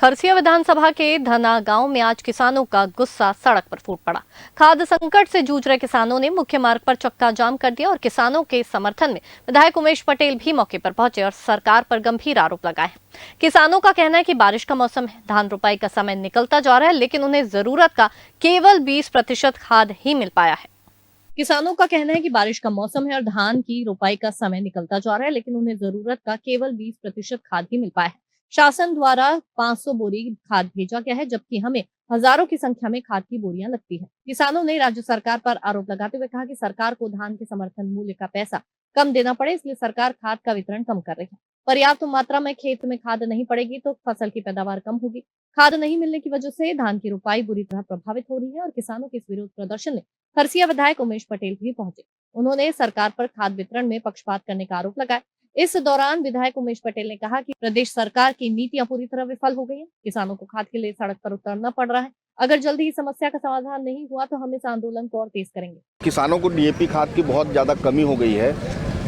खरसिया विधानसभा के धना गांव में आज किसानों का गुस्सा सड़क पर फूट पड़ा। खाद्य संकट से जूझ रहे किसानों ने मुख्य मार्ग पर चक्का जाम कर दिया और किसानों के समर्थन में विधायक उमेश पटेल भी मौके पर पहुंचे और सरकार पर गंभीर आरोप लगाए। किसानों का कहना है कि बारिश का मौसम है, धान रोपाई का समय निकलता जा रहा है, लेकिन उन्हें जरूरत का केवल 20% खाद ही मिल पाया है। किसानों का कहना है कि बारिश का मौसम है और धान की रोपाई का समय निकलता जा रहा है, लेकिन उन्हें जरूरत का केवल 20% खाद ही मिल पाया है। शासन द्वारा 500 बोरी खाद भेजा गया है, जबकि हमें हजारों की संख्या में खाद की बोरियां लगती है। किसानों ने राज्य सरकार पर आरोप लगाते हुए कहा कि सरकार को धान के समर्थन मूल्य का पैसा कम देना पड़े, इसलिए सरकार खाद का वितरण कम कर रही है। पर्याप्त मात्रा में खेत में खाद नहीं पड़ेगी तो फसल की पैदावार कम होगी। खाद नहीं मिलने की वजह से धान की रोपाई बुरी तरह प्रभावित हो रही है और किसानों के इस विरोध प्रदर्शन में खरसिया विधायक उमेश पटेल भी पहुंचे। उन्होंने सरकार पर खाद वितरण में पक्षपात करने का आरोप लगाया। इस दौरान विधायक उमेश पटेल ने कहा कि प्रदेश सरकार की नीतियां पूरी तरह विफल हो गई हैं। किसानों को खाद के लिए सड़क पर उतरना पड़ रहा है। अगर जल्दी ही समस्या का समाधान नहीं हुआ तो हम इस आंदोलन को और तेज करेंगे। किसानों को डीएपी खाद की बहुत ज़्यादा कमी हो गई है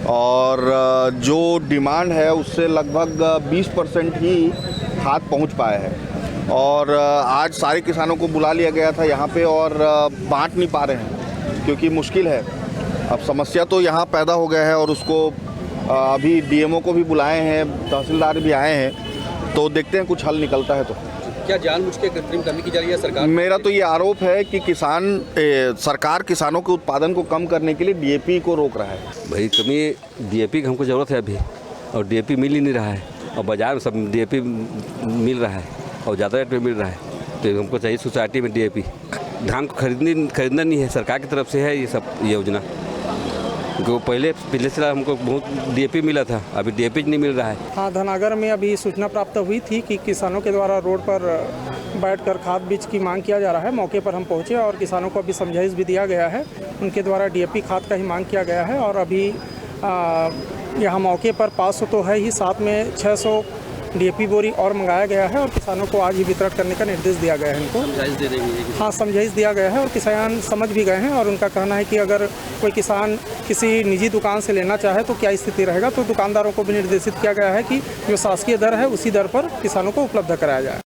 और जो डिमांड है उससे लगभग 20% ही खाद पहुंच पाया है और आज सारे किसानों को बुला लिया गया था यहाँ पे और बांट नहीं पा रहे हैं क्योंकि मुश्किल है। अब समस्या तो यहाँ पैदा हो गया है और उसको अभी डीएमओ को भी बुलाए हैं, तहसीलदार भी आए हैं, तो देखते हैं कुछ हल निकलता है। तो क्या जानबूझ के कृत्रिम कमी की जा रही है सरकार? मेरा तो ये आरोप है कि सरकार किसानों के उत्पादन को कम करने के लिए डीएपी को रोक रहा है। भाई कमी डीएपी की हमको ज़रूरत है अभी और डीएपी मिल ही नहीं रहा है और बाज़ार में सब डीएपी मिल रहा है और ज़्यादा रेट में मिल रहा है, तो हमको चाहिए सोसाइटी में डीएपी। धान को खरीदना नहीं है, सरकार की तरफ से है ये सब योजना। जो पिछले साल हमको बहुत डीएपी मिला था, अभी डीएपी नहीं मिल रहा है। हाँ, धनागर में अभी सूचना प्राप्त हुई थी कि किसानों के द्वारा रोड पर बैठकर खाद बीज की मांग किया जा रहा है। मौके पर हम पहुंचे और किसानों को अभी समझाइश भी दिया गया है। उनके द्वारा डीएपी खाद का ही मांग किया गया है और अभी यहाँ मौके पर 500 तो है ही, साथ में 600 डीएपी बोरी और मंगाया गया है और किसानों को आज ही वितरण करने का निर्देश दिया गया है। इनको समझाइश दे देंगे? हाँ, समझाइश दिया गया है और किसान समझ भी गए हैं और उनका कहना है कि अगर कोई किसान किसी निजी दुकान से लेना चाहे तो क्या स्थिति रहेगा, तो दुकानदारों को भी निर्देशित किया गया है कि जो शासकीय दर है उसी दर पर किसानों को उपलब्ध कराया जाए।